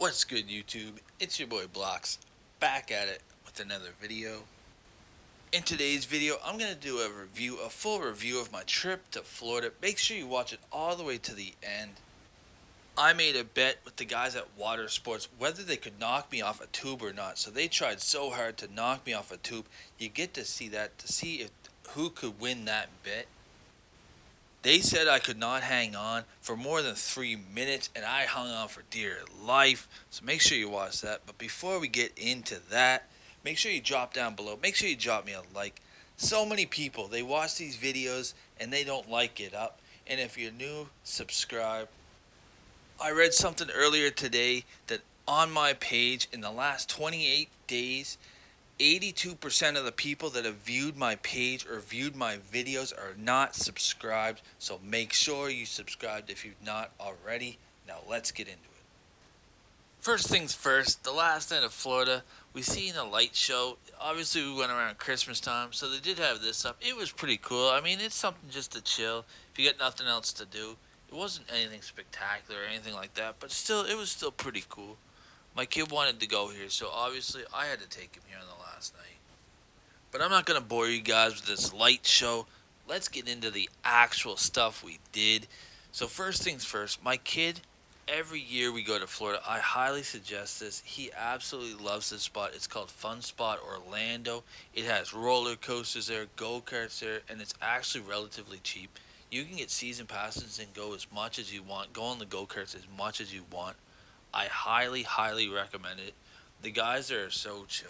What's good, YouTube? It's your boy Blocks, back at it with another video. In today's video, I'm going to do a full review of my trip to Florida. Make sure you watch it all the way to the end. I made a bet with the guys at WaterSports whether they could knock me off a tube or not. So they tried so hard to knock me off a tube. You get to see that, to see who could win that bet. They said I could not hang on for more than 3 minutes, and I hung on for dear life. So make sure you watch that. But before we get into that, make sure you drop down below. Make sure you drop me a like. So many people, they watch these videos and they don't like it up. And if you're new, subscribe. I read something earlier today that on my page in the last 28 days, 82% of the people that have viewed my page or viewed my videos are not subscribed. So make sure you subscribe if you've not already. Now let's get into it. First things first, the last night of Florida, we seen a light show. Obviously we went around Christmas time, so they did have this up. It was pretty cool. I mean, it's something just to chill if you got nothing else to do. It wasn't anything spectacular or anything like that, but still, it was still pretty cool. My kid wanted to go here, so obviously I had to take him here on the last night. But I'm not going to bore you guys with this light show. Let's get into the actual stuff we did. So first things first, my kid, every year we go to Florida, I highly suggest this. He absolutely loves this spot. It's called Fun Spot Orlando. It has roller coasters there, Go Karts there, and it's actually relatively cheap. You can get season passes and go as much as you want. Go on the Go Karts as much as you want. I highly recommend it. The guys there are so chill.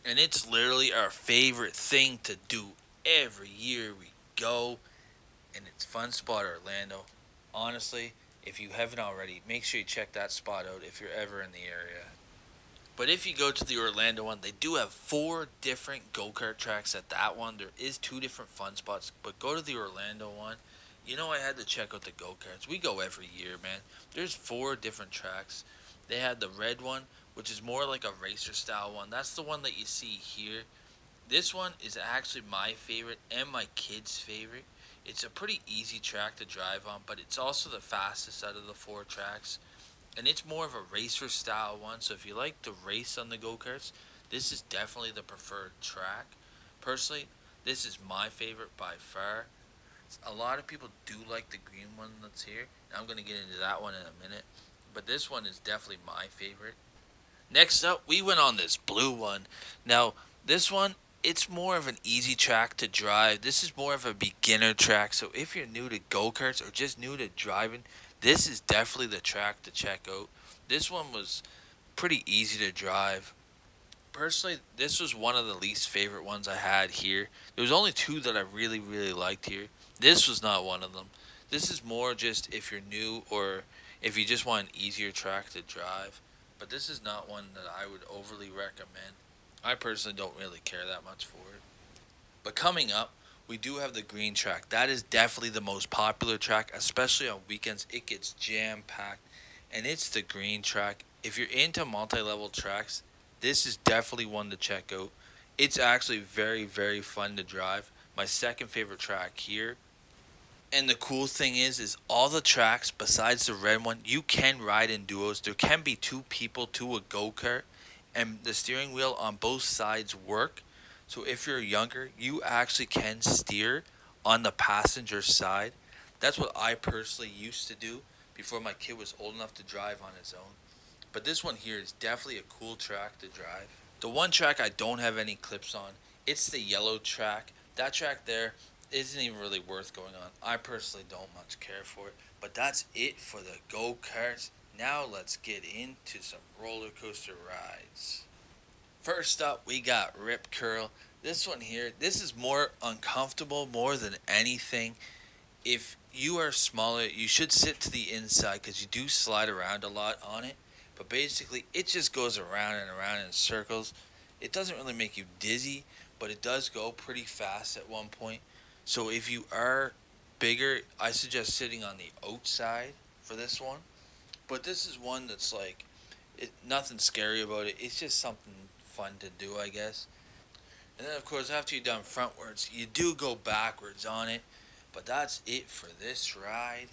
And it's literally our favorite thing to do every year we go. And it's Fun Spot Orlando. Honestly, if you haven't already, make sure you check that spot out if you're ever in the area. But if you go to the Orlando one, they do have 4 different go-kart tracks at that one. There is 2 different fun spots. But go to the Orlando one. You know, I had to check out the go-karts. We go every year, man. There's 4 different tracks. They had the red one, which is more like a racer style one. That's the one that you see here. This one is actually my favorite and my kid's favorite. It's a pretty easy track to drive on, but it's also the fastest out of the 4 tracks. And it's more of a racer style one. So if you like to race on the go-karts, this is definitely the preferred track. Personally, this is my favorite by far. A lot of people do like the green one that's here. I'm going to get into that one in a minute. But this one is definitely my favorite. Next up, we went on this blue one. Now, this one, it's more of an easy track to drive. This is more of a beginner track. So if you're new to go-karts or just new to driving, this is definitely the track to check out. This one was pretty easy to drive. Personally, this was one of the least favorite ones I had here. There was only 2 that I really liked here. This was not one of them. This is more just if you're new or if you just want an easier track to drive. But this is not one that I would overly recommend. I personally don't really care that much for it. But coming up, we do have the green track. That is definitely the most popular track, especially on weekends. It gets jam-packed, and it's the green track. If you're into multi-level tracks, this is definitely one to check out. It's actually very fun to drive. My second favorite track here. And the cool thing is all the tracks besides the red one, you can ride in duos. There can be 2 people to a go-kart, and the steering wheel on both sides work. So if you're younger, you actually can steer on the passenger side. That's what I personally used to do before my kid was old enough to drive on his own. But this one here is definitely a cool track to drive. The one track I don't have any clips on, it's the yellow track. That track there isn't even really worth going on. I personally don't much care for it. But that's it for the go-karts. Now let's get into some roller coaster rides. First up, we got Rip Curl. This one here, this is more uncomfortable more than anything. If you are smaller, you should sit to the inside because you do slide around a lot on it. But basically, it just goes around and around in circles. It doesn't really make you dizzy, but it does go pretty fast at one point. So if you are bigger, I suggest sitting on the outside for this one. But this is one that's like, nothing scary about it. It's just something fun to do, I guess. And then, of course, after you're done frontwards, you do go backwards on it. But that's it for this ride.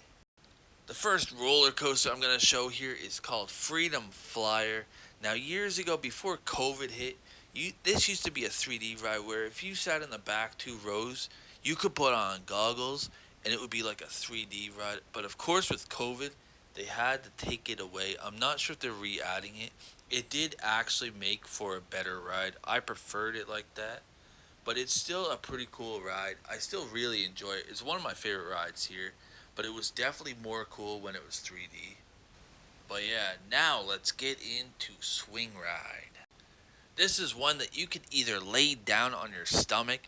The first roller coaster I'm going to show here is called Freedom Flyer. Now, years ago, before COVID hit, this used to be a 3D ride where if you sat in the back 2 rows, you could put on goggles and it would be like a 3D ride. But of course, with COVID, they had to take it away. I'm not sure if they're re-adding it. It did actually make for a better ride. I preferred it like that, but it's still a pretty cool ride. I still really enjoy it. It's one of my favorite rides here, but it was definitely more cool when it was 3D. But yeah, now let's get into Swing Ride. This is one that you can either lay down on your stomach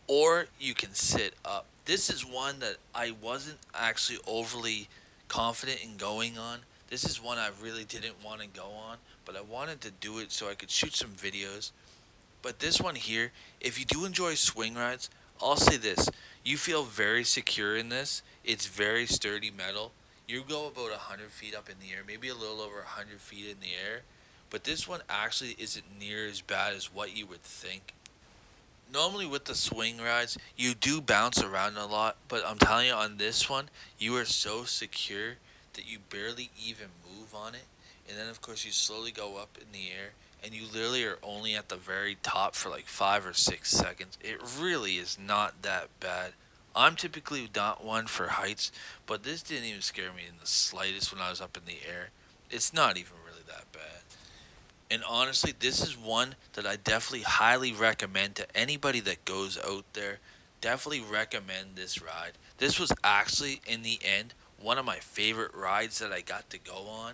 or you can sit up. This is one that I wasn't actually overly confident in going on. This is one I really didn't want to go on, but I wanted to do it so I could shoot some videos. But this one here, if you do enjoy swing rides, I'll say this. You feel very secure in this. It's very sturdy metal. You go about 100 feet up in the air, maybe a little over 100 feet in the air. But this one actually isn't near as bad as what you would think. Normally with the swing rides, you do bounce around a lot, but I'm telling you on this one, you are so secure that you barely even move on it. And then of course you slowly go up in the air and you literally are only at the very top for like 5 or 6 seconds. It really is not that bad. I'm typically not one for heights, but this didn't even scare me in the slightest when I was up in the air. It's not even really that bad. And honestly, this is one that I definitely highly recommend to anybody that goes out there. Definitely recommend this ride. This was actually, in the end, one of my favorite rides that I got to go on.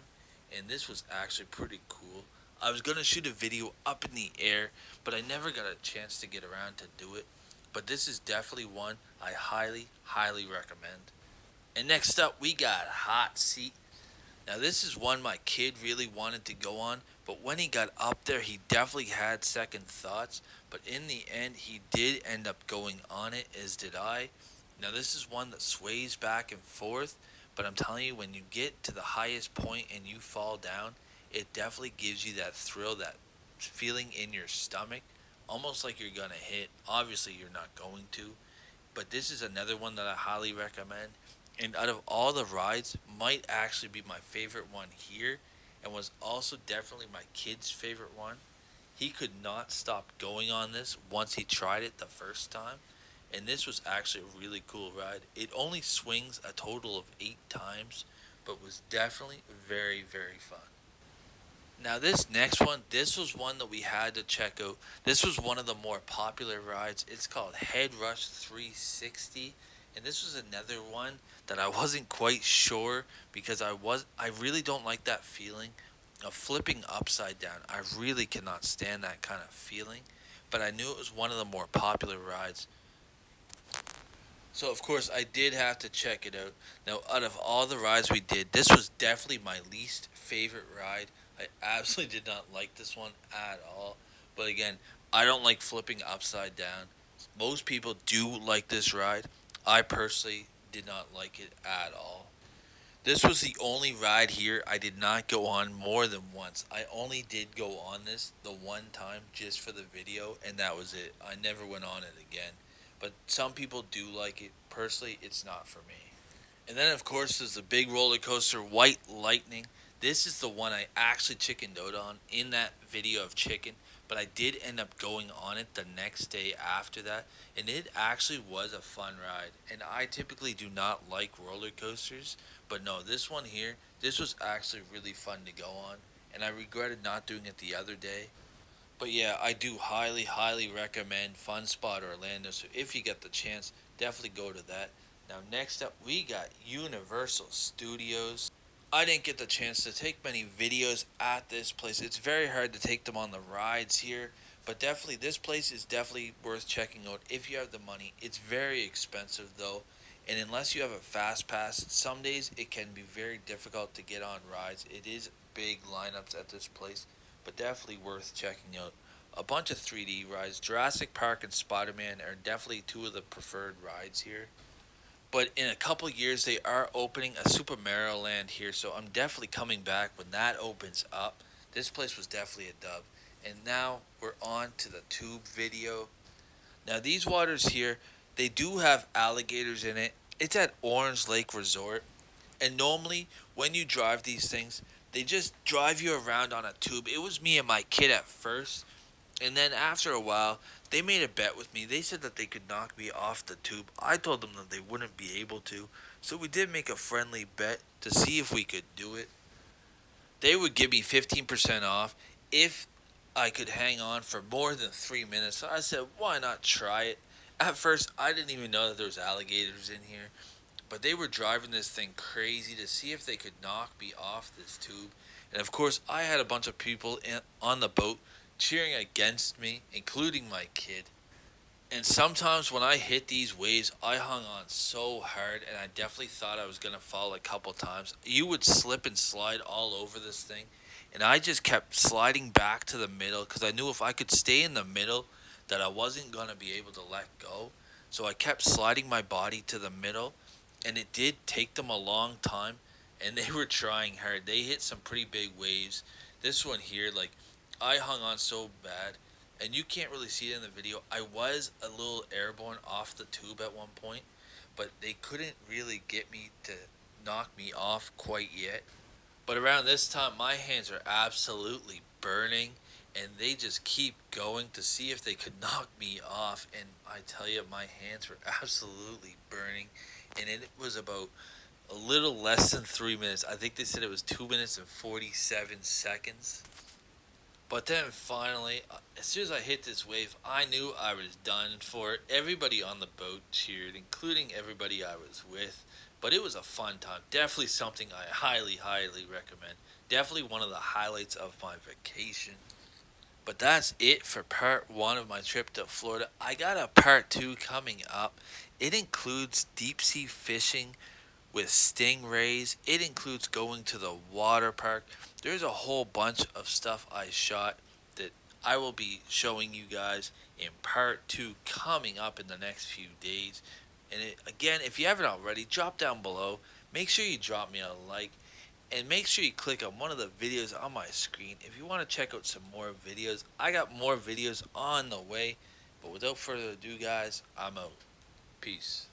And this was actually pretty cool. I was going to shoot a video up in the air, but I never got a chance to get around to do it. But this is definitely one I highly, highly recommend. And next up, we got Hot Seat. Now, this is one my kid really wanted to go on, but when he got up there, he definitely had second thoughts. But in the end, he did end up going on it, as did I. Now, this is one that sways back and forth, but I'm telling you, when you get to the highest point and you fall down, it definitely gives you that thrill, that feeling in your stomach, almost like you're going to hit. Obviously, you're not going to, but this is another one that I highly recommend. And out of all the rides, might actually be my favorite one here, and was also definitely my kid's favorite one. He could not stop going on this once he tried it the first time, and this was actually a really cool ride. It only swings a total of 8 times, but was definitely very, very fun. Now this next one, this was one that we had to check out. This was one of the more popular rides. It's called Headrush 360, and this was another one that I wasn't quite sure because I really don't like that feeling of flipping upside down. I really cannot stand that kind of feeling, but I knew it was one of the more popular rides. So of course I did have to check it out. Now out of all the rides we did, this was definitely my least favorite ride. I absolutely did not like this one at all. But again, I don't like flipping upside down. Most people do like this ride. I personally did not like it at all. This was the only ride here I did not go on more than once. I only did go on this the one time just for the video, and that was it. I never went on it again. But some people do like it. Personally, it's not for me. And then, of course, there's the big roller coaster, White Lightning. This is the one I actually chickened out on in that video of chicken, but I did end up going on it the next day after that, and it actually was a fun ride. And I typically do not like roller coasters, but no, this one here, this was actually really fun to go on, and I regretted not doing it the other day. But yeah, I do highly, highly recommend Fun Spot Orlando. So if you get the chance, definitely go to that. Now, next up, we got Universal Studios. I didn't get the chance to take many videos at this place. It's very hard to take them on the rides here. But definitely, this place is definitely worth checking out if you have the money. It's very expensive, though. And unless you have a fast pass, some days it can be very difficult to get on rides. It is big lineups at this place, but definitely worth checking out. A bunch of 3D rides. Jurassic Park and Spider-Man are definitely two of the preferred rides here. But in a couple years, they are opening a Super Mario Land here, so I'm definitely coming back when that opens up. This place was definitely a dub. And now we're on to the tube video. Now these waters here, they do have alligators in it. It's at Orange Lake Resort. And normally, when you drive these things, they just drive you around on a tube. It was me and my kid at first, and then after a while, they made a bet with me. They said that they could knock me off the tube. I told them that they wouldn't be able to, so we did make a friendly bet to see if we could do it. They would give me 15% off if I could hang on for more than 3 minutes. So I said, why not try it? At first, I didn't even know that there was alligators in here. But they were driving this thing crazy to see if they could knock me off this tube. And of course, I had a bunch of people on the boat cheering against me, including my kid. And sometimes when I hit these waves, I hung on so hard, and I definitely thought I was going to fall a couple times. You would slip and slide all over this thing, and I just kept sliding back to the middle because I knew if I could stay in the middle that I wasn't going to be able to let go. So I kept sliding my body to the middle, and it did take them a long time, and they were trying hard. They hit some pretty big waves. This one here, like, I hung on so bad, and you can't really see it in the video. I was a little airborne off the tube at one point, but they couldn't really get me to knock me off quite yet. But around this time, my hands are absolutely burning, and they just keep going to see if they could knock me off. And I tell you, my hands were absolutely burning, and it was about a little less than 3 minutes. I think they said it was 2 minutes and 47 seconds. But then finally, as soon as I hit this wave, I knew I was done for it. Everybody on the boat cheered, including everybody I was with. But it was a fun time. Definitely something I highly, highly recommend. Definitely one of the highlights of my vacation. But that's it for part 1 of my trip to Florida. I got a part 2 coming up. It includes deep sea fishing with stingrays. It includes going to the water park. There's a whole bunch of stuff I shot that I will be showing you guys in part 2 coming up in the next few days. And again, if you haven't already, drop down below. Make sure you drop me a like. And make sure you click on one of the videos on my screen if you want to check out some more videos. I got more videos on the way. But without further ado, guys, I'm out. Peace.